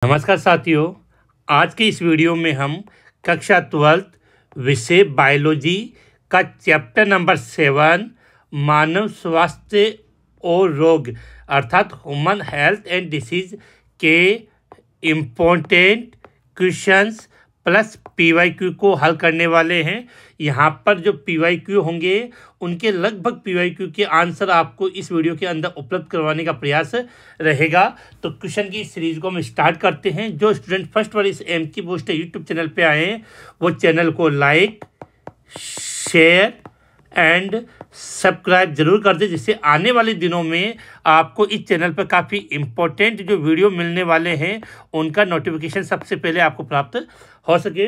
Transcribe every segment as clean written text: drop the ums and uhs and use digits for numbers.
नमस्कार साथियों, आज के इस वीडियो में हम कक्षा 12th विषय बायोलॉजी का चैप्टर नंबर 7 मानव स्वास्थ्य और रोग अर्थात ह्यूमन हेल्थ एंड डिसीज के इम्पोर्टेंट क्वेश्चंस प्लस पीवाईक्यू को हल करने वाले हैं। यहाँ पर जो पीवाईक्यू होंगे उनके लगभग पीवाईक्यू के आंसर आपको इस वीडियो के अंदर उपलब्ध करवाने का प्रयास रहेगा। तो क्वेश्चन की सीरीज को हम स्टार्ट करते हैं। जो स्टूडेंट फर्स्ट बार इस एम की बूस्टर यूट्यूब चैनल पे आए हैं वो चैनल को लाइक शेयर एंड सब्सक्राइब जरूर कर दे, जिससे आने वाले दिनों में आपको इस चैनल पर काफ़ी इम्पोर्टेंट जो वीडियो मिलने वाले हैं उनका नोटिफिकेशन सबसे पहले आपको प्राप्त हो सके।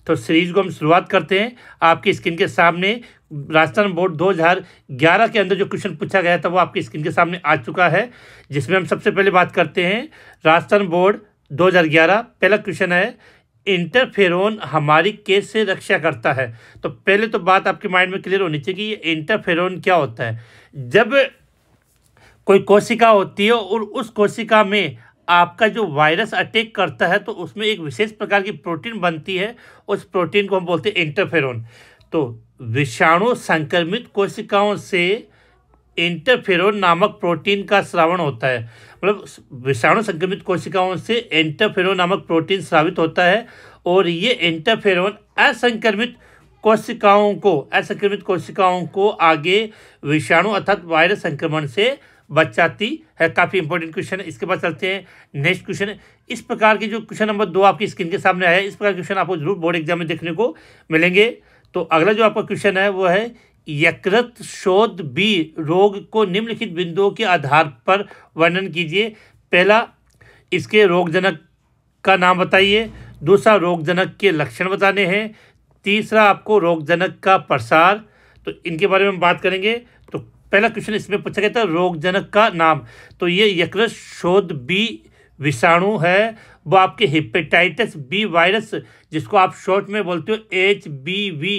तो सीरीज को हम शुरुआत करते हैं। आपकी स्क्रीन के सामने राजस्थान बोर्ड 2011 के अंदर जो क्वेश्चन पूछा गया था वो आपकी स्क्रीन के सामने आ चुका है, जिसमें हम सबसे पहले बात करते हैं राजस्थान बोर्ड 2011। पहला क्वेश्चन है, इंटरफेरोन हमारी कैसे रक्षा करता है। तो पहले तो बात आपके माइंड में क्लियर होनी चाहिए कि ये इंटरफेरोन क्या होता है। जब कोई कोशिका होती है और उस कोशिका में आपका जो वायरस अटैक करता है तो उसमें एक विशेष प्रकार की प्रोटीन बनती है, उस प्रोटीन को हम बोलते हैं इंटरफेरोन। तो विषाणु संक्रमित कोशिकाओं से इंटरफेरोन नामक प्रोटीन का स्रावण होता है। मतलब विषाणु संक्रमित कोशिकाओं से इंटरफेरोन नामक प्रोटीन स्रावित होता है और ये इंटरफेरोन असंक्रमित कोशिकाओं को आगे विषाणु अर्थात वायरस संक्रमण से बचाती है। काफ़ी इंपॉर्टेंट क्वेश्चन है। इसके बाद चलते हैं नेक्स्ट क्वेश्चन। इस प्रकार के जो क्वेश्चन नंबर 2 आपकी स्क्रीन के सामने आया है, इस प्रकार के क्वेश्चन आपको जरूर बोर्ड एग्जाम में देखने को मिलेंगे। तो अगला जो आपका क्वेश्चन है वो है, यकृत शोथ बी रोग को निम्नलिखित बिंदुओं के आधार पर वर्णन कीजिए। पहला, इसके रोगजनक का नाम बताइए। दूसरा, रोगजनक के लक्षण बताने हैं। तीसरा, आपको रोगजनक का प्रसार। तो इनके बारे में हम बात करेंगे। तो पहला क्वेश्चन इसमें पूछा गया था रोगजनक का नाम। तो ये यकृत शोथ बी विषाणु है, वो आपके हेपेटाइटिस बी वायरस जिसको आप शॉर्ट में बोलते हो HBV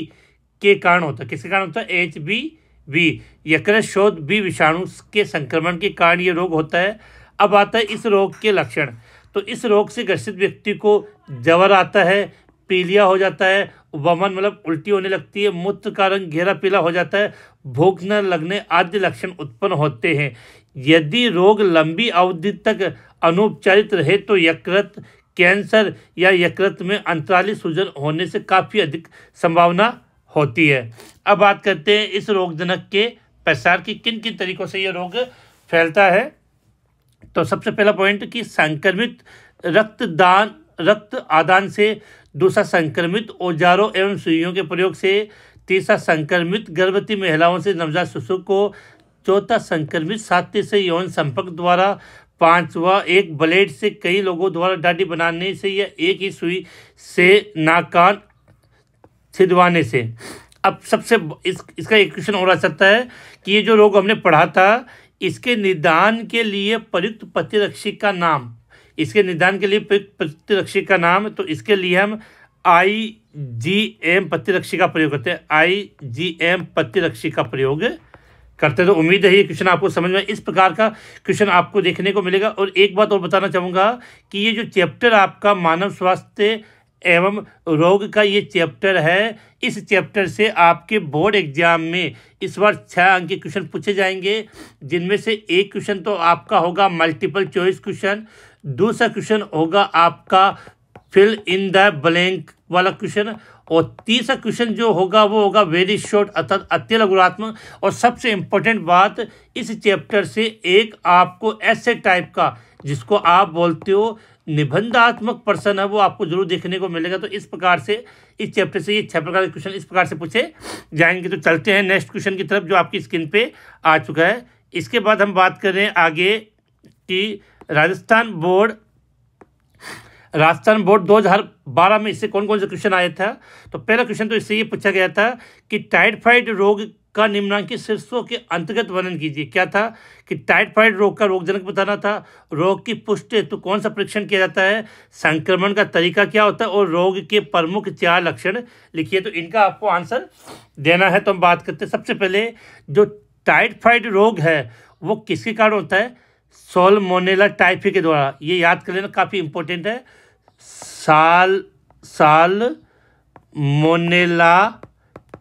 के कारण होता है। किसके कारण होता है? HBV, यकृत शोथ बी विषाणु के संक्रमण के कारण ये रोग होता है। अब आता है इस रोग के लक्षण। तो इस रोग से ग्रसित व्यक्ति को ज्वर आता है, पीलिया हो जाता है, वमन मतलब उल्टी होने लगती है, मूत्र का रंग गहरा पीला हो जाता है, भूख न लगने आदि लक्षण उत्पन्न होते हैं। यदि रोग लंबी अवधि तक अनुपचारित रहे तो यकृत कैंसर या यकृत में अंतराली सूजन होने से काफ़ी अधिक संभावना होती है। अब बात करते हैं इस रोगजनक के प्रसार की, किन किन तरीकों से यह रोग फैलता है। तो सबसे पहला पॉइंट कि संक्रमित रक्त आदान से। दूसरा, संक्रमित औजारों एवं सुइयों के प्रयोग से। तीसरा, संक्रमित गर्भवती महिलाओं से नवजात शिशु को। चौथा, संक्रमित साथी से यौन संपर्क द्वारा। पांचवा, एक ब्लेड से कई लोगों द्वारा दाढ़ी बनाने से या एक ही सुई से नाक कान छिदवाने से। अब सबसे इसका एक क्वेश्चन और आ सकता है कि ये जो रोग हमने पढ़ा था इसके निदान के लिए प्रयुक्त प्रतिरक्षी का नाम। इसके निदान के लिए प्रयुक्त प्रतिरक्षी का नाम, तो इसके लिए हम IgM प्रतिरक्षी का प्रयोग करते हैं। IgM प्रतिरक्षी का प्रयोग करते हैं। तो उम्मीद है ये क्वेश्चन आपको समझ में, इस प्रकार का क्वेश्चन आपको देखने को मिलेगा। और एक बात और बताना चाहूँगा कि ये जो चैप्टर आपका मानव स्वास्थ्य एवं रोग का ये चैप्टर है, इस चैप्टर से आपके बोर्ड एग्जाम में इस बार 6 अंक के क्वेश्चन पूछे जाएंगे, जिनमें से एक क्वेश्चन तो आपका होगा मल्टीपल चॉइस क्वेश्चन, दूसरा क्वेश्चन होगा आपका फिल इन द ब्लैंक वाला क्वेश्चन, और तीसरा क्वेश्चन जो होगा वो होगा वेरी शॉर्ट अर्थात अत्यलघुरात्मक। और सबसे इम्पोर्टेंट बात, इस चैप्टर से एक आपको ऐसे टाइप का जिसको आप बोलते हो निबंधात्मक प्रश्न है वो आपको जरूर देखने को मिलेगा। तो इस प्रकार से इस चैप्टर से ये 6 प्रकार के क्वेश्चन इस प्रकार से पूछे जाएंगे। तो चलते हैं नेक्स्ट क्वेश्चन की तरफ जो आपकी स्क्रीन पे आ चुका है। इसके बाद हम बात कर रहे हैं आगे कि राजस्थान बोर्ड 2012 में इससे कौन कौन से क्वेश्चन आया था। तो पहला क्वेश्चन तो इससे ये पूछा गया था कि टाइफाइड रोग का निम्नलिखित शीर्षों के अंतर्गत वर्णन कीजिए। क्या था कि टाइफाइड रोग का रोगजनक बताना था, रोग की पुष्टि हेतु कौन सा परीक्षण किया जाता है, संक्रमण का तरीका क्या होता है और रोग के प्रमुख 4 लक्षण लिखिए। तो इनका आपको आंसर देना है। तो हम बात करते हैं सबसे पहले जो टाइफाइड रोग है वो किसके कारण होता है। साल्मोनेला टाइफी के द्वारा, ये याद कर लेना, काफ़ी इंपॉर्टेंट है। साल्मोनेला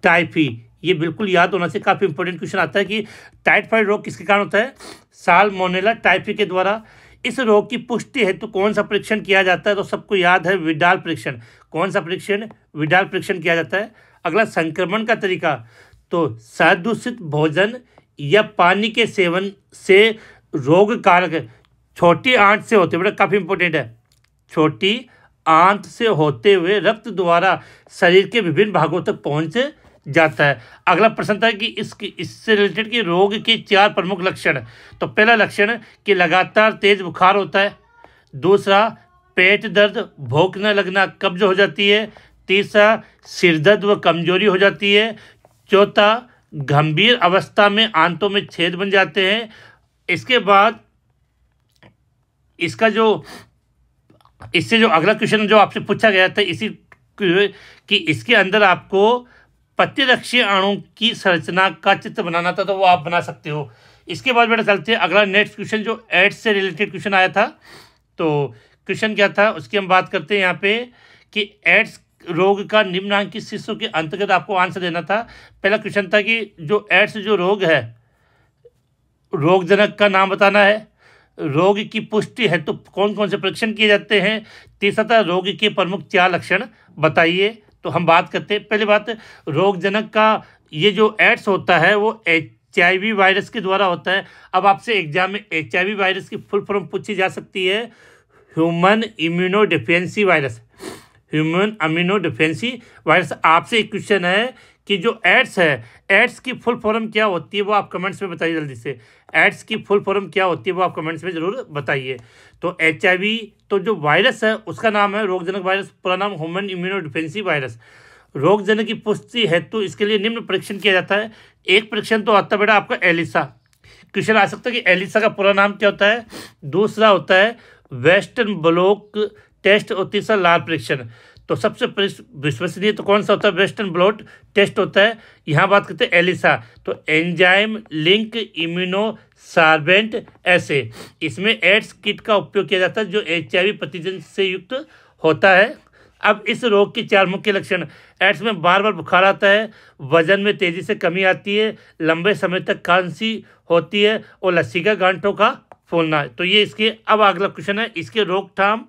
टाइफी, ये बिल्कुल याद होना चाहिए, काफ़ी इंपॉर्टेंट क्वेश्चन आता है कि टाइफाइड रोग किसके कारण होता है, साल्मोनेला टाइफी के द्वारा। इस रोग की पुष्टि हेतु कौन सा परीक्षण किया जाता है, तो सबको याद है विडाल परीक्षण। कौन सा परीक्षण, विडाल परीक्षण किया जाता है। अगला संक्रमण का तरीका, तो सदूषित भोजन या पानी के सेवन से रोग कारक छोटी आंत से होते हुए, काफ़ी इंपॉर्टेंट है, छोटी आंत से होते हुए रक्त द्वारा शरीर के विभिन्न भागों तक पहुंच जाता है। अगला प्रश्न था कि इससे रिलेटेड कि रोग के 4 प्रमुख लक्षण। तो पहला लक्षण कि लगातार तेज बुखार होता है। दूसरा, पेट दर्द, भूख न लगना, कब्ज हो जाती है। तीसरा, सिर दर्द व कमजोरी हो जाती है। चौथा, गंभीर अवस्था में आंतों में छेद बन जाते हैं। इसके बाद इससे जो अगला क्वेश्चन जो आपसे पूछा गया था इसी कि इसके अंदर आपको प्रतिरक्षी अणु की संरचना का चित्र बनाना था, तो वो आप बना सकते हो। इसके बाद बेटा चलते हैं अगला नेक्स्ट क्वेश्चन, जो एड्स से रिलेटेड क्वेश्चन आया था। तो क्वेश्चन क्या था उसकी हम बात करते हैं यहाँ पे कि एड्स रोग का निम्नलिखित शिशु के अंतर्गत आपको आंसर देना था। पहला क्वेश्चन था कि जो एड्स जो रोग है, रोगजनक का नाम बताना है। रोग की पुष्टि है तो कौन कौन से परीक्षण किए जाते हैं। तीसरा था रोग के प्रमुख 4 लक्षण बताइए। तो हम बात करते हैं, पहली बात रोगजनक का, ये जो एड्स होता है वो HIV वायरस के द्वारा होता है। अब आपसे एग्जाम में HIV वायरस की फुल फॉर्म पूछी जा सकती है, human immuno deficiency virus. Human immuno deficiency virus. आपसे एक क्वेश्चन है कि जो एड्स है, एड्स की फुल फॉर्म क्या होती है, वो आप कमेंट्स में बताइए जल्दी से। एड्स की फुल फॉर्म क्या होती है वो आप कमेंट्स में जरूर बताइए। तो HIV तो जो वायरस है उसका नाम है रोगजनक वायरस, पूरा नाम ह्यूमन इम्यूनो डिफिशियंसी वायरस। रोगजनक की पुष्टि है तो इसके लिए निम्न परीक्षण किया जाता है। एक परीक्षण तो आता है बेटा आपका एलिसा। क्वेश्चन आ सकता है कि एलिसा का पूरा नाम क्या होता है। दूसरा होता है वेस्टर्न ब्लॉट टेस्ट और तीसरा लाल परीक्षण। तो सबसे विश्वसनीय तो कौन सा होता है, वेस्टर्न ब्लॉट टेस्ट होता है। यहाँ बात करते हैं एलिसा, तो एंजाइम लिंक इम्यूनो सार्बेंट ऐसे। इसमें एड्स किट का उपयोग किया जाता है जो HIV प्रतिजन से युक्त होता है। अब इस रोग के 4 मुख्य लक्षण, एड्स में बार बार बुखार आता है, वजन में तेजी से कमी आती है, लंबे समय तक खांसी होती है और लसीका गांठों का फूलना। तो ये इसके, अब अगला क्वेश्चन है इसके रोकथाम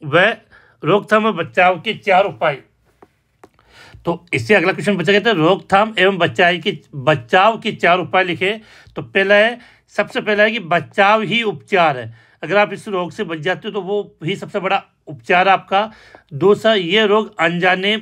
व बचाव के 4 उपाय। तो इससे अगला क्वेश्चन पूछा गया था रोकथाम एवं बचाव के 4 उपाय लिखे। तो सबसे पहला है कि बचाव ही उपचार है। अगर आप इस रोग से बच जाते हो तो वो ही सबसे बड़ा उपचार आपका। दूसरा, ये रोग अनजाने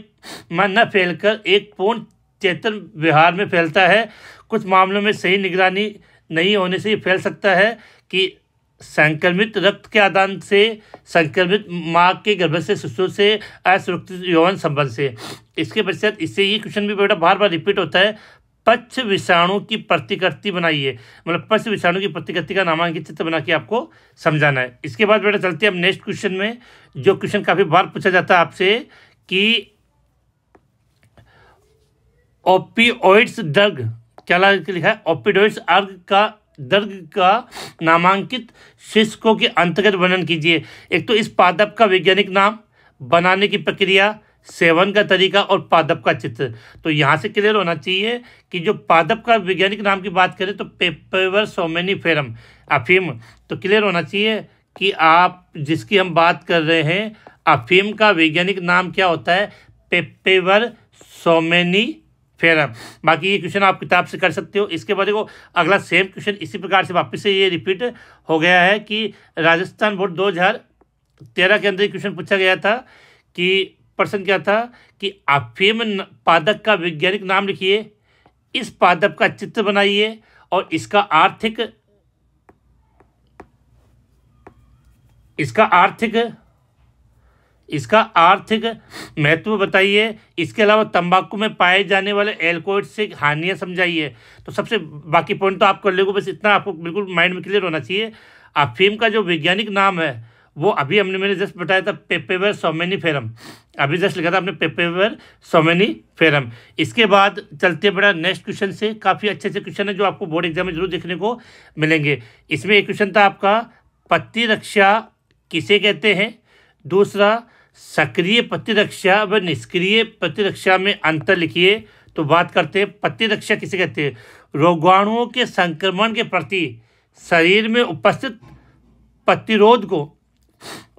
में न फैलकर एक पूर्ण चेतन व्यवहार में फैलता है। कुछ मामलों में सही निगरानी नहीं होने से ये फैल सकता है कि संक्रमित रक्त के आदान से, संक्रमित माँ के गर्भ से, शिशु से, असुरक्षित यौन संबंध से। इसके पश्चात इससे ये क्वेश्चन भी बेटा बार बार रिपीट होता है, पक्ष विषाणु की प्रतिकृति बनाइए। मतलब पक्ष विषाणु की प्रतिकृति का नामांकित चित्र बना के आपको समझाना है। इसके बाद बेटा चलते हैं अब नेक्स्ट क्वेश्चन में, जो क्वेश्चन काफी बार पूछा जाता है आपसे कि ओपिओइड्स ड्रग, क्या लिखा है, ओपिओइड्स ड्रग का नामांकित शीर्षकों के अंतर्गत वर्णन कीजिए। एक तो इस पादप का वैज्ञानिक नाम, बनाने की प्रक्रिया, सेवन का तरीका और पादप का चित्र। तो यहाँ से क्लियर होना चाहिए कि जो पादप का वैज्ञानिक नाम की बात करें तो पेपेवर सोमेनिफेरम अफीम। तो क्लियर होना चाहिए कि आप जिसकी हम बात कर रहे हैं अफीम का वैज्ञानिक नाम क्या होता है, पेपेवर सोमेनिफेरम। बाकी ये क्वेश्चन आप किताब से कर सकते हो। इसके बाद देखो अगला सेम क्वेश्चन इसी प्रकार से वापस से ये रिपीट हो गया है कि राजस्थान बोर्ड 2013 के अंदर क्वेश्चन पूछा गया था कि प्रश्न क्या था कि अफीम पादप का वैज्ञानिक नाम लिखिए, इस पादप का चित्र बनाइए और इसका आर्थिक महत्व बताइए। इसके अलावा तंबाकू में पाए जाने वाले एल्कोहल से हानियां समझाइए। तो सबसे बाकी पॉइंट तो आप कर लोगे, बस इतना आपको बिल्कुल माइंड में क्लियर होना चाहिए। अफीम का जो वैज्ञानिक नाम है वो अभी मैंने जस्ट बताया था पेपेवर सोमेनिफेरम, अभी जस्ट लिखा था आपने पेपेवर सोमेनिफेरम। इसके बाद चलते बड़ा नेक्स्ट क्वेश्चन से, काफ़ी अच्छे अच्छे क्वेश्चन है जो आपको बोर्ड एग्जाम में जरूर देखने को मिलेंगे। इसमें एक क्वेश्चन था आपका, प्रतिरक्षा किसे कहते हैं। दूसरा, सक्रिय प्रतिरक्षा व निष्क्रिय प्रतिरक्षा में अंतर लिखिए। तो बात करते हैं प्रतिरक्षा किसे कहते हैं। रोगाणुओं के संक्रमण के प्रति शरीर में उपस्थित प्रतिरोध को,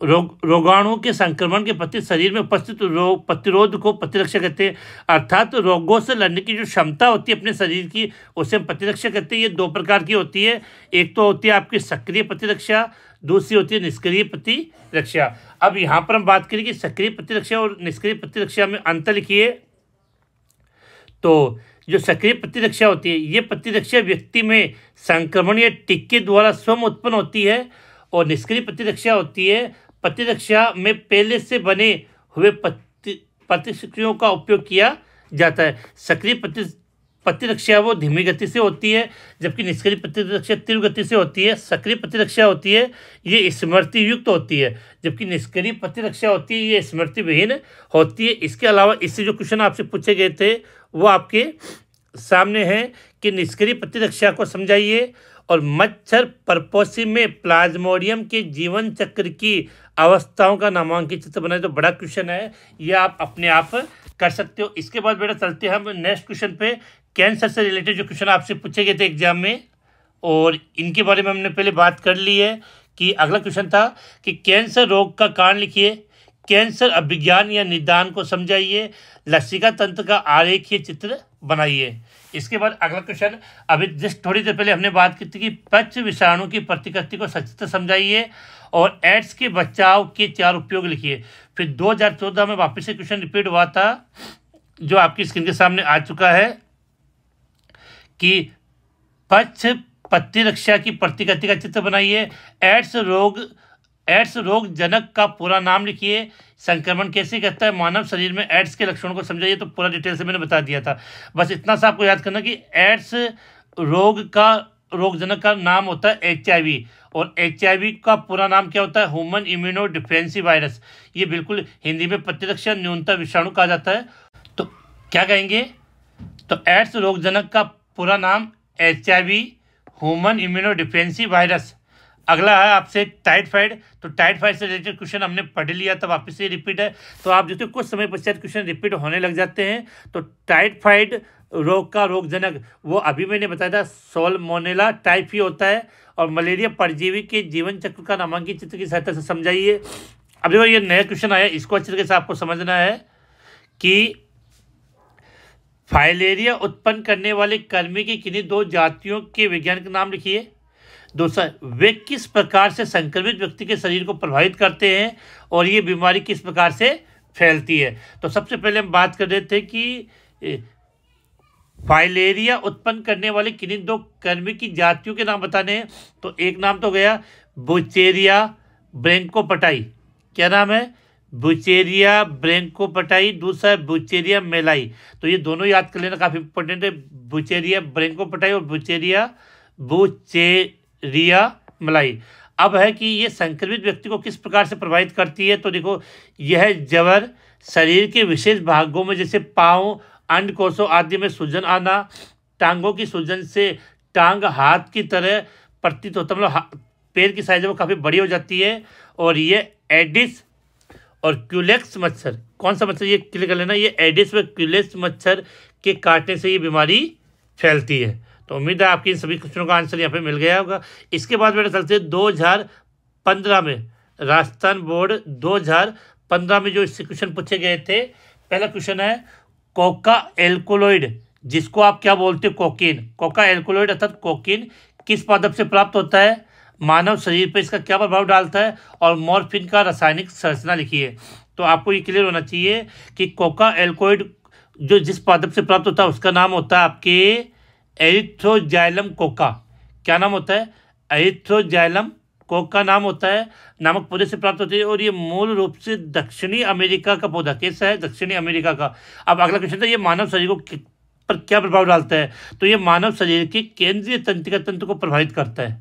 रोगाणुओं के संक्रमण के प्रति शरीर में उपस्थित प्रतिरोध को प्रतिरक्षा कहते हैं। अर्थात रोगों से लड़ने की जो क्षमता होती है अपने शरीर की, उसे हम प्रतिरक्षा कहते हैं। ये दो प्रकार की होती है, एक तो होती है आपकी सक्रिय प्रतिरक्षा, दूसरी होती है निष्क्रिय प्रतिरक्षा। अब यहाँ पर हम बात करें कि सक्रिय प्रतिरक्षा और निष्क्रिय प्रतिरक्षा में अंतर लिखिए। तो जो सक्रिय प्रतिरक्षा होती है, ये प्रतिरक्षा व्यक्ति में संक्रमण या टीके द्वारा स्वयं उत्पन्न होती है, और निष्क्रिय प्रतिरक्षा होती है प्रतिरक्षा में पहले से बने हुए प्रतिक्रियाओं का उपयोग किया जाता है। सक्रिय प्रतिरक्षा वो धीमी गति से होती है, जबकि निष्क्रिय प्रतिरक्षा तीव्र गति से होती है। सक्रिय प्रतिरक्षा होती है ये स्मृति युक्त होती है, जबकि निष्क्रिय प्रतिरक्षा होती है ये स्मृति विहीन होती है। इसके अलावा इससे जो क्वेश्चन आपसे पूछे गए थे वो आपके सामने है कि निष्क्रिय प्रतिरक्षा को समझाइए, और मच्छर परपोषी में प्लाज्मोडियम के जीवन चक्र की अवस्थाओं का नामांकित चित्र बनाए। तो बड़ा क्वेश्चन है, ये आप अपने आप कर सकते हो। इसके बाद बेटा चलते हैं हम नेक्स्ट क्वेश्चन पे। कैंसर से रिलेटेड जो क्वेश्चन आपसे पूछे गए थे एग्जाम में, और इनके बारे में हमने पहले बात कर ली है कि अगला क्वेश्चन था कि कैंसर रोग का कारण लिखिए, कैंसर अभिज्ञान या निदान को समझाइए, लसिका तंत्र का आरेखीय चित्र बनाइए। इसके बाद अगला क्वेश्चन, अभी जस्ट थोड़ी देर पहले हमने बात की थी कि पक्ष विषाणु की प्रतिकृति को सचित्र समझाइए, और एड्स के बचाव के 4 उपयोग लिखिए। फिर 2014 में वापस से क्वेश्चन रिपीट हुआ था जो आपकी स्क्रीन के सामने आ चुका है कि पक्ष प्रतिरक्षा की प्रतिकृति का चित्र बनाइए, एड्स रोग जनक का पूरा नाम लिखिए, संक्रमण कैसे कहता है, मानव शरीर में एड्स के लक्षणों को समझाइए। तो पूरा डिटेल से मैंने बता दिया था, बस इतना सा आपको याद करना कि एड्स रोग जनक का नाम होता है HIV, और HIV का पूरा नाम क्या होता है, ह्यूमन इम्यूनो डिफेंसी वायरस। ये बिल्कुल हिंदी में प्रतिरक्षा न्यूनता विषाणु कहा जाता है। तो क्या कहेंगे, तो एड्स रोग जनक का पूरा नाम HIV ह्यूमन इम्यूनो डिफेंसी वायरस। अगला है आपसे टाइफाइड। तो टाइफाइड से रिलेटेड क्वेश्चन हमने पढ़ लिया था, वापस से रिपीट है। तो आप जो कुछ समय पश्चात क्वेश्चन रिपीट होने लग जाते हैं। तो टाइफाइड रोग का रोगजनक वो अभी मैंने बताया था सॉल्मोनेला टाइफी होता है, और मलेरिया परजीवी के जीवन चक्र का नामांकित चित्र की सहायता से समझाइए। अब देखो ये नया क्वेश्चन आया, इसको अच्छे तरीके से आपको समझना है कि फाइलेरिया उत्पन्न करने वाले कर्मी की किन्हीं 2 जातियों के वैज्ञानिक नाम लिखिए। दूसरा, वे किस प्रकार से संक्रमित व्यक्ति के शरीर को प्रभावित करते हैं, और ये बीमारी किस प्रकार से फैलती है। तो सबसे पहले हम बात कर रहे थे कि फाइलेरिया उत्पन्न करने वाले किन्हीं 2 कर्मी की जातियों के नाम बताने हैं। तो एक नाम तो गया बुचेरिया ब्रैंकोपटाई, क्या नाम है, बुचेरिया ब्रैंकोपटाई। दूसरा है बुचेरिया मेलाई। तो ये दोनों याद कर लेना, काफ़ी इंपॉर्टेंट है, बुचेरिया ब्रैंकोपटाई और बुचेरिया मलाई। अब है कि ये संक्रमित व्यक्ति को किस प्रकार से प्रभावित करती है। तो देखो, यह जबर शरीर के विशेष भागों में जैसे पाँव, अंडकोशों आदि में सूजन आना, टांगों की सूजन से टांग हाथ की तरह प्रतीत होता, मतलब पैर की साइज वो काफ़ी बड़ी हो जाती है। और ये एडिस और क्यूलेक्स मच्छर, कौन सा मच्छर, ये क्लियर कर लेना, ये एडिस व क्यूलेक्स मच्छर के काटने से ये बीमारी फैलती है। तो उम्मीद है आपकी इन सभी क्वेश्चनों का आंसर यहाँ पे मिल गया होगा। इसके बाद बेटा चलते हैं 2015 में, राजस्थान बोर्ड 2015 में जो इससे क्वेश्चन पूछे गए थे। पहला क्वेश्चन है कोका एल्कोलॉइड, जिसको आप क्या बोलते हो, कोकीन। कोका एल्कोलॉइड अर्थात कोकीन किस पादप से प्राप्त होता है, मानव शरीर पर इसका क्या प्रभाव डालता है, और मॉर्फिन का रासायनिक संरचना लिखिए। तो आपको ये क्लियर होना चाहिए कि कोका एल्कोलॉइड जो जिस पादप से प्राप्त होता है उसका नाम होता है आपके एरिथ्रोजाइलम कोका। क्या नाम होता है, एरिथ्रोजाइलम कोका नाम होता है, नामक पौधे से प्राप्त होती है, और ये मूल रूप से दक्षिणी अमेरिका का पौधा, कैसा है, दक्षिणी अमेरिका का। अब अगला क्वेश्चन था, ये मानव शरीर को पर क्या प्रभाव डालता है। तो ये मानव शरीर के केंद्रीय तंत्रिका तंत्र को प्रभावित करता है।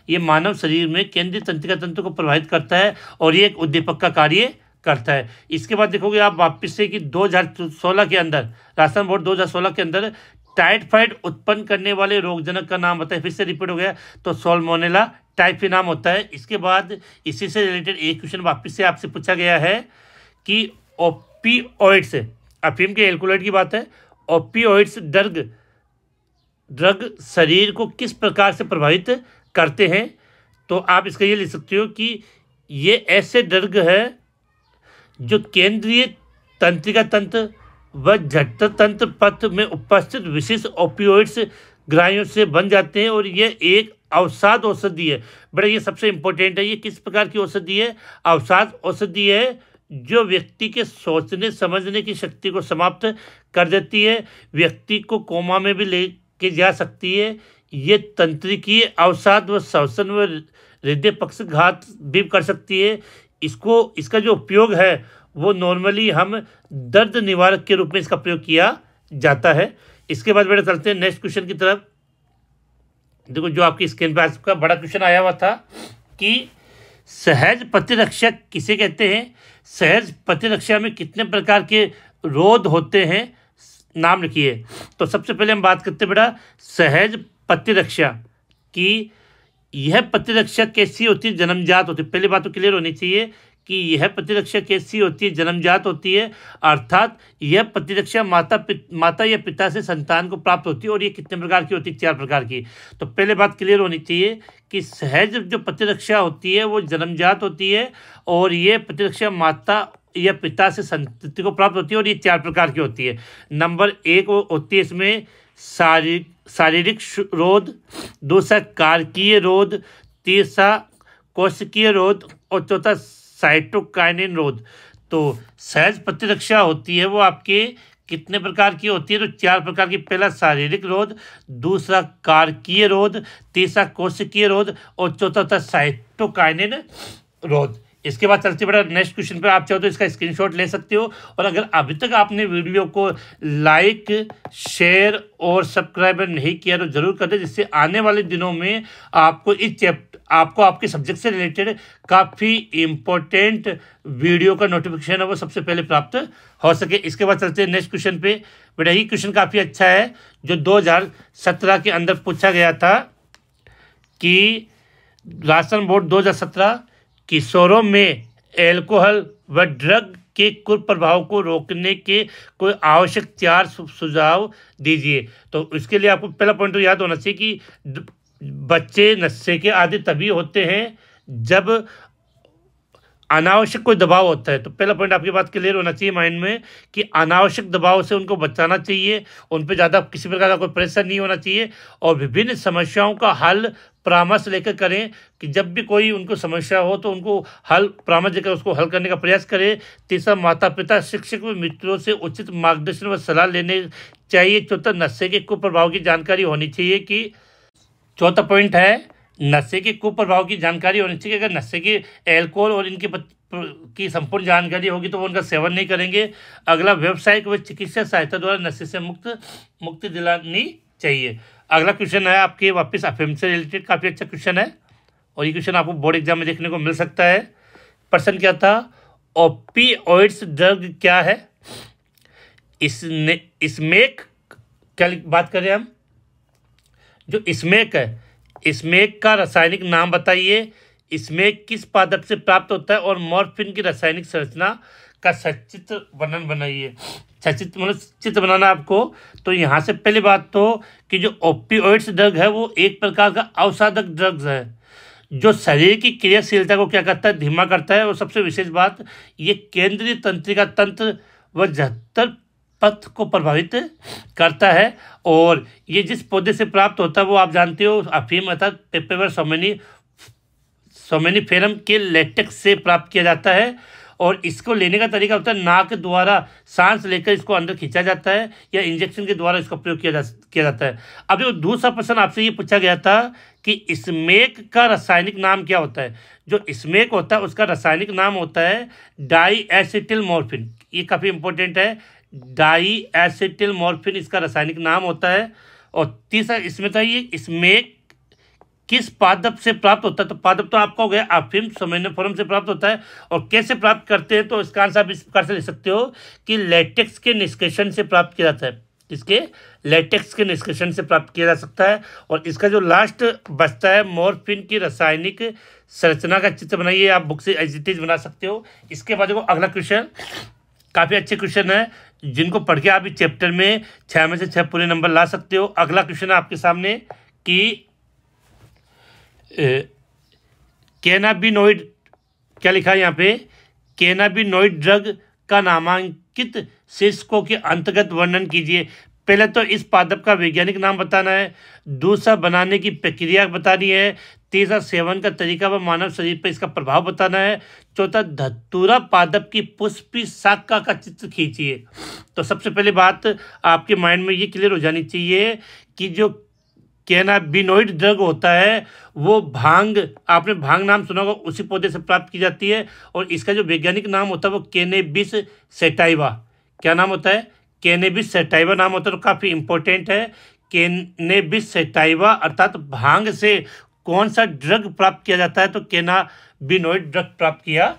ये मानव शरीर में केंद्रीय तंत्रिका तंत्र को प्रभावित करता है और ये एक उद्दीपक का कार्य करता है। इसके बाद देखोगे आप वापस से कि 2016 के अंदर राजस्थान बोर्ड 2016 के अंदर टाइफाइड उत्पन्न करने वाले रोगजनक का नाम बताए, फिर से रिपीट हो गया तो सॉल्मोनेला टाइफी नाम होता है। इसके बाद इसी से रिलेटेड एक क्वेश्चन वापस से आपसे पूछा गया है कि ओपिओइड्स, अफीम के एल्कोलॉइड की बात है, ओपिओइड्स ड्रग शरीर को किस प्रकार से प्रभावित करते हैं। तो आप इसका ये लिख सकते हो कि ये ऐसे ड्रग है जो केंद्रीय तंत्रिका तंत्र व जठर तंत्र पथ में उपस्थित विशिष्ट ओपिओइड्स ग्राहियों से बन जाते हैं और ये एक अवसाद औषधि है। बड़ा ये सबसे इम्पोर्टेंट है। ये किस प्रकार की औषधि है? अवसाद औषधि है जो व्यक्ति के सोचने समझने की शक्ति को समाप्त कर देती है, व्यक्ति को कोमा में भी लेके जा सकती है। ये तंत्रिकीय अवसाद व श्वसन व हृदय पक्षाघात भी कर सकती है। इसका जो उपयोग है वो नॉर्मली हम दर्द निवारक के रूप में इसका प्रयोग किया जाता है। इसके बाद बेटा चलते हैं नेक्स्ट क्वेश्चन की तरफ। देखो जो आपकी स्क्रीन पे आपका बड़ा क्वेश्चन आया हुआ था कि सहज प्रतिरक्षा किसे कहते हैं, सहज प्रतिरक्षा में कितने प्रकार के रोध होते हैं, नाम लिखिए। तो सबसे पहले हम बात करते हैं बेटा सहज प्रतिरक्षा की। यह प्रतिरक्षा कैसी होती है? जन्मजात होती है। पहली बात तो क्लियर होनी चाहिए कि यह प्रतिरक्षा कैसी होती है? जन्मजात होती है, अर्थात यह प्रतिरक्षा माता या पिता से संतान को प्राप्त होती है। और ये कितने प्रकार की होती है? 4 प्रकार की। तो पहले बात क्लियर होनी चाहिए कि सहज जो प्रतिरक्षा होती है वो जन्मजात होती है और ये प्रतिरक्षा माता या पिता से संतति को प्राप्त होती है और ये 4 प्रकार की होती है। नंबर 1 होती है इसमें शारीरिक रोध, दूसरा कारकीय रोध, तीसरा कोशिकीय रोध और चौथा साइटोकाइनिन रोध। तो सहज प्रतिरक्षा होती है वो आपके कितने प्रकार की होती है? तो 4 प्रकार की। पहला शारीरिक रोध, दूसरा कारकीय रोध, तीसरा कोशिकीय रोध और चौथा होता है साइटोकाइनिन रोध। इसके बाद चलते बेटा नेक्स्ट क्वेश्चन पे। आप चाहो तो इसका स्क्रीनशॉट ले सकते हो और अगर अभी तक आपने वीडियो को लाइक, शेयर और सब्सक्राइब नहीं किया तो जरूर कर दे, जिससे आने वाले दिनों में आपको आपके सब्जेक्ट से रिलेटेड काफ़ी इम्पोर्टेंट वीडियो का नोटिफिकेशन है वो सबसे पहले प्राप्त हो सके। इसके बाद चलते हैं नेक्स्ट क्वेश्चन पे। बेटा ये क्वेश्चन काफ़ी अच्छा है जो 2017 के अंदर पूछा गया था कि राजस्थान बोर्ड 2017 किशोरों में एल्कोहल व ड्रग के कुप्रभाव को रोकने के कोई आवश्यक 4 सुझाव दीजिए। तो इसके लिए आपको पहला पॉइंट तो याद होना चाहिए कि बच्चे नशे के आदी तभी होते हैं जब अनावश्यक कोई दबाव होता है। तो पहला पॉइंट आपकी बात क्लियर होना चाहिए माइंड में कि अनावश्यक दबाव से उनको बचाना चाहिए, उन पर ज़्यादा किसी प्रकार का कोई प्रेशर नहीं होना चाहिए और विभिन्न समस्याओं का हल परामर्श लेकर करें कि जब भी कोई उनको समस्या हो तो उनको परामर्श देकर उसको हल करने का प्रयास करें। तीसरा माता पिता, शिक्षक व मित्रों से उचित मार्गदर्शन व सलाह लेने चाहिए। चौथा नशे के कुप्रभाव की जानकारी होनी चाहिए कि चौथा पॉइंट है नशे के कुप्रभाव की जानकारी होनी चाहिए। अगर नशे के एल्कोहल और इनके की संपूर्ण जानकारी होगी तो वो उनका सेवन नहीं करेंगे। अगला व्यावसायिक व चिकित्सा सहायता द्वारा नशे से मुक्ति दिलानी चाहिए। अगला क्वेश्चन है आपके वापस अफीम से रिलेटेड, काफ़ी अच्छा क्वेश्चन है और ये क्वेश्चन आपको बोर्ड एग्जाम में देखने को मिल सकता है। प्रश्न क्या था? ओपिओइड्स ड्रग क्या है? स्मेक क्या बात करें हम? जो स्मेक है, स्मेक का रासायनिक नाम बताइए। स्मेक किस पादप से प्राप्त होता है और मॉर्फिन की रासायनिक संरचना का सचित्र वर्णन बनाइए। सचित्र मतलब चित्र बनाना आपको। तो यहाँ से पहली बात तो कि जो ओपिओइड्स ड्रग है वो एक प्रकार का अवसादक ड्रग्स है जो शरीर की क्रियाशीलता को क्या करता है? धीमा करता है। और सबसे विशेष बात ये केंद्रीय तंत्रिका तंत्र व जठर पथ को प्रभावित करता है और ये जिस पौधे से प्राप्त होता है वो आप जानते हो अफीम अर्थात पेपेवर सोमेनिफेरम के लेटेक्स से प्राप्त किया जाता है। और इसको लेने का तरीका होता है नाक द्वारा सांस लेकर इसको अंदर खींचा जाता है या इंजेक्शन के द्वारा इसका प्रयोग किया जाता है। अब जो दूसरा प्रश्न आपसे ये पूछा गया था कि स्मेक का रासायनिक नाम क्या होता है? जो स्मेक होता है उसका रासायनिक नाम होता है डाईएसिटिल मॉर्फिन। ये काफ़ी इंपॉर्टेंट है, डाईएसिटिल मॉर्फिन इसका रासायनिक नाम होता है। और तीसरा इसमें था ये स्मेक किस पादप से प्राप्त होता है? तो पादप तो आपका हो गया अफीम सोमेनिफरम से प्राप्त होता है। और कैसे प्राप्त करते हैं? तो इसका आंसर आप इस प्रकार से ले सकते हो कि लेटेक्स के निष्कासन से प्राप्त किया जाता है। इसके लेटेक्स के निष्कासन से प्राप्त किया जा सकता है। और इसका जो लास्ट बचता है, मॉर्फिन की रासायनिक संरचना का चित्र बनाइए, आप बुक से एज इट इज बना सकते हो। इसके बाद देखो अगला क्वेश्चन काफ़ी अच्छे क्वेश्चन है, जिनको पढ़ के आप इस चैप्टर में 6 में से 6 पूरे नंबर ला सकते हो। अगला क्वेश्चन है आपके सामने कि कैनाबिनोइड, क्या लिखा है यहाँ पे, कैनाबिनोइड ड्रग का नामांकित शीर्षकों के अंतर्गत वर्णन कीजिए। पहले तो इस पादप का वैज्ञानिक नाम बताना है, दूसरा बनाने की प्रक्रिया बतानी है, तीसरा सेवन का तरीका व मानव शरीर पर इसका प्रभाव बताना है, चौथा धतूरा पादप की पुष्पी शाखा का चित्र खींचिए। तो सबसे पहले बात आपके माइंड में ये क्लियर हो जानी चाहिए कि जो कैनाबिनोइड ड्रग होता है वो भांग, आपने भांग नाम सुना होगा, उसी पौधे से प्राप्त की जाती है। और इसका जो वैज्ञानिक नाम होता है वो कैनेबिस सैटाइवा, क्या नाम होता है? कैनेबिस सैटाइवा नाम होता है। तो काफ़ी इंपॉर्टेंट है, कैनेबिस सैटाइवा अर्थात भांग से कौन सा ड्रग प्राप्त किया जाता है? तो कैनाबिनोइड ड्रग प्राप्त किया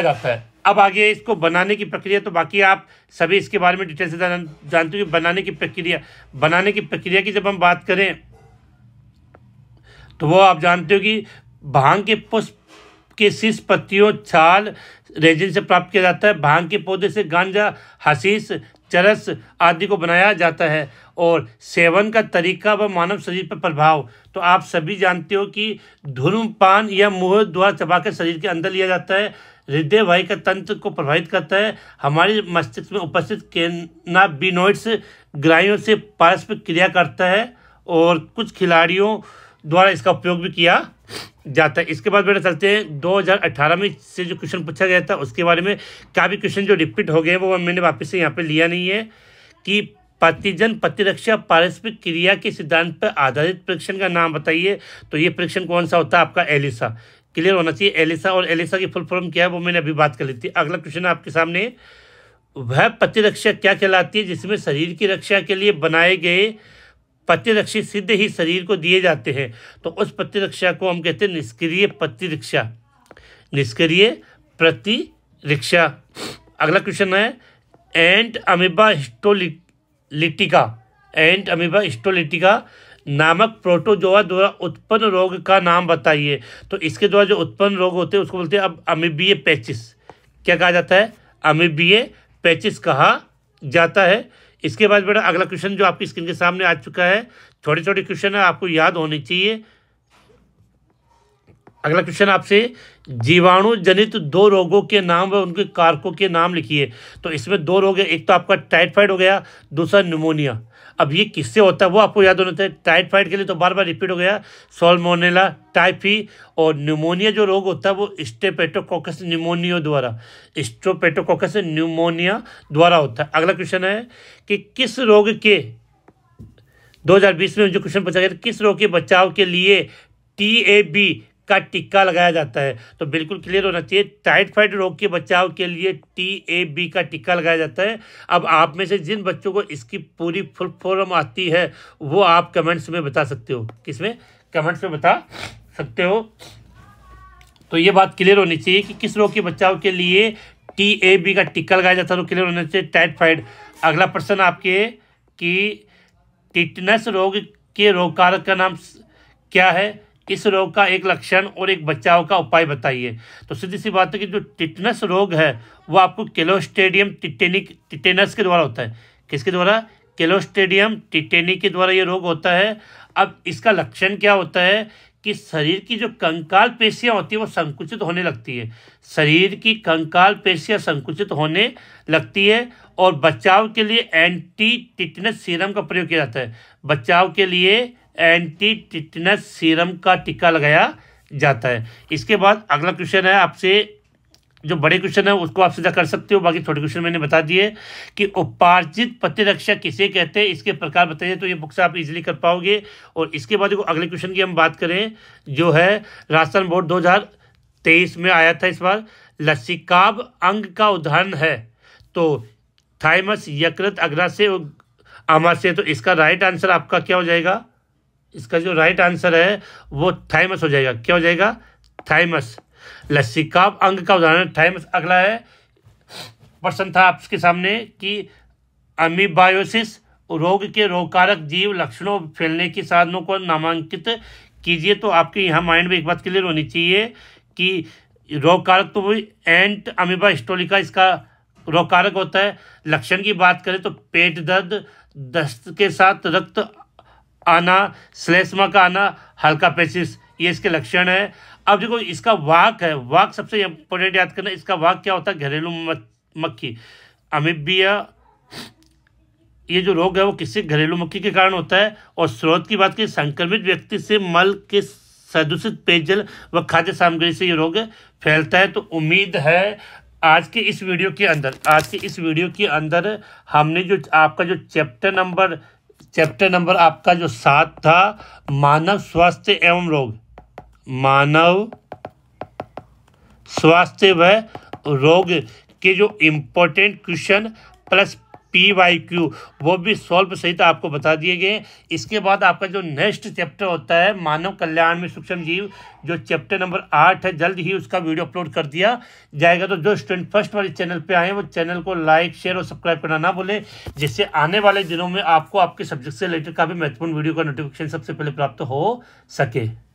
जाता है। अब आगे इसको बनाने की प्रक्रिया, तो बाकी आप सभी इसके बारे में डिटेल से जानते हो कि बनाने की प्रक्रिया की जब हम बात करें तो वो आप जानते हो कि भांग के पुष्प के शीर्ष, पत्तियों, छाल, रेजिन से प्राप्त किया जाता है। भांग के पौधे से गांजा, हशीश, चरस आदि को बनाया जाता है। और सेवन का तरीका व मानव शरीर पर प्रभाव, तो आप सभी जानते हो कि धूम्रपान या मुंह द्वारा चबाकर शरीर के अंदर लिया जाता है, हृदय वाहिका तंत्र को प्रभावित करता है, हमारे मस्तिष्क में उपस्थित कैनाबिनोइड्स ग्राहियों से पारस्परिक क्रिया करता है और कुछ खिलाड़ियों द्वारा इसका उपयोग भी किया जाता है। इसके बाद बेटा चलते हैं 2018 में से जो क्वेश्चन पूछा गया था उसके बारे में। काफ़ी क्वेश्चन जो रिपीट हो गए वो मैंने वापस से यहाँ पे लिया नहीं है कि प्रतिजन प्रतिरक्षा पारस्परिक क्रिया के सिद्धांत पर आधारित परीक्षण का नाम बताइए। तो ये परीक्षण कौन सा होता है? आपका एलिसा। क्लियर होना चाहिए एलिसा। और एलिसा की फुल फॉर्म क्या है वो मैंने अभी बात कर ली थी। अगला क्वेश्चन है आपके सामने, वह प्रतिरक्षा क्या कहलाती है जिसमें शरीर की रक्षा के लिए बनाए गए प्रतिरक्षी सीधे ही शरीर को दिए जाते हैं? तो उस प्रतिरक्षा को हम कहते हैं निष्क्रिय प्रतिरक्षा। निष्क्रिय प्रतिरक्षा। अगला क्वेश्चन है, एंट अमीबा हिस्टोलिटिका नामक प्रोटोजोआ द्वारा उत्पन्न रोग का नाम बताइए। तो इसके द्वारा जो उत्पन्न रोग होते हैं उसको बोलते हैं अब अमीबिये पैचिस। क्या कहा जाता है? अमीबिये पैचिस कहा जाता है। इसके बाद बेटा अगला क्वेश्चन जो आपकी स्क्रीन के सामने आ चुका है, छोटे छोटे क्वेश्चन है, आपको याद होने चाहिए। अगला क्वेश्चन आपसे, जीवाणु जनित 2 रोगों के नाम व उनके कारकों के नाम लिखिए। तो इसमें 2 रोग है, एक तो आपका टाइफाइड हो गया, दूसरा न्यूमोनिया। अब ये किससे होता है वो आपको याद होना चाहिए। टाइफाइड के लिए तो बार बार रिपीट हो गया, सॉल्मोनेला टाइफी। और न्यूमोनिया जो रोग होता है वो स्ट्रेप्टोकोकस न्यूमोनिया द्वारा होता है। अगला क्वेश्चन है कि किस रोग के 2020 में जो क्वेश्चन पूछा गया था, किस रोग के बचाव के लिए TAB का टीका लगाया जाता है? तो बिल्कुल क्लियर होना चाहिए, टाइफाइड रोग के बचाव के लिए TAB का टीका लगाया जाता है। अब आप में से जिन बच्चों को इसकी पूरी फुल फॉर्म आती है वो आप कमेंट्स में बता सकते हो। किसमें? कमेंट्स में बता सकते हो। तो ये बात क्लियर होनी चाहिए कि किस रोग के बचाव के लिए TAB का टीका लगाया जाता है, तो क्लियर होना चाहिए टाइफाइड। अगला प्रश्न आपके कि टिटनस रोग के रोग कारक का नाम क्या है? इस रोग का एक लक्षण और एक बचाव का उपाय बताइए। तो सीधी सी बात है कि जो टिटनस रोग है वो आपको क्लोस्ट्रीडियम टिटेनस के द्वारा होता है। किसके द्वारा? क्लोस्ट्रीडियम टिटेनी के द्वारा ये रोग होता है। अब इसका लक्षण क्या होता है कि शरीर की जो कंकाल पेशियां होती है वो संकुचित होने लगती है। शरीर की कंकाल पेशियां संकुचित होने लगती है और बचाव के लिए एंटी टिटनस सीरम का प्रयोग किया जाता है। बचाव के लिए एंटी टिटनस सीरम का टीका लगाया जाता है। इसके बाद अगला क्वेश्चन है आपसे, जो बड़े क्वेश्चन है उसको आप सीधा कर सकते हो, बाकी छोटे क्वेश्चन मैंने बता दिए कि उपार्जित प्रतिरक्षा किसे कहते हैं, इसके प्रकार बताइए। तो ये बुक से आप इजीली कर पाओगे। और इसके बाद अगले क्वेश्चन की हम बात करें जो है राजस्थान बोर्ड 2023 में आया था इस बार, लसिकाब अंग का उदाहरण है। तो थाइमस, यकृत, अग्राशय और आमाशय। तो इसका राइट आंसर आपका क्या हो जाएगा? इसका जो राइट आंसर है वो थाइमस हो जाएगा। क्या हो जाएगा? थाइमस। लसिकाव अंग का उदाहरण थाइमस। अगला है, प्रश्न था आपके सामने कि अमीबायोसिस रोग के रोगकारक जीव लक्षणों फैलने के साधनों को नामांकित कीजिए। तो आपके यहाँ माइंड में एक बात क्लियर होनी चाहिए कि रोगकारक तो वही एंट अमीबा हिस्टोलिका इसका रोगकारक होता है। लक्षण की बात करें तो पेट दर्द, दस्त के साथ रक्त आना, श्लेष्मा का आना, हल्का पेचिश, ये इसके लक्षण है। अब देखो इसका वाक है, वाक सबसे इंपॉर्टेंट याद करना। इसका वाक क्या होता है? घरेलू मक्खी अमीबिया। ये जो रोग है वो किसी घरेलू मक्खी के कारण होता है। और स्रोत की बात करें, संक्रमित व्यक्ति से मल के सदूषित पेयजल व खाद्य सामग्री से ये रोग फैलता है। तो उम्मीद है आज के इस वीडियो के अंदर हमने जो आपका जो चैप्टर नंबर आपका जो 7 था, मानव स्वास्थ्य एवं रोग, मानव स्वास्थ्य व रोग के जो इम्पोर्टेंट क्वेश्चन प्लस PYQ वो भी सॉल्व सहित आपको बता दिए गए। इसके बाद आपका जो नेक्स्ट चैप्टर होता है मानव कल्याण में सूक्ष्म जीव, जो चैप्टर नंबर 8 है, जल्द ही उसका वीडियो अपलोड कर दिया जाएगा। तो जो स्टूडेंट फर्स्ट वाले चैनल पे आए वो चैनल को लाइक, शेयर और सब्सक्राइब करना ना भूलें, जिससे आने वाले दिनों में आपको आपके सब्जेक्ट से रिलेटेड काफ़ी महत्वपूर्ण वीडियो का नोटिफिकेशन सबसे पहले प्राप्त हो सके।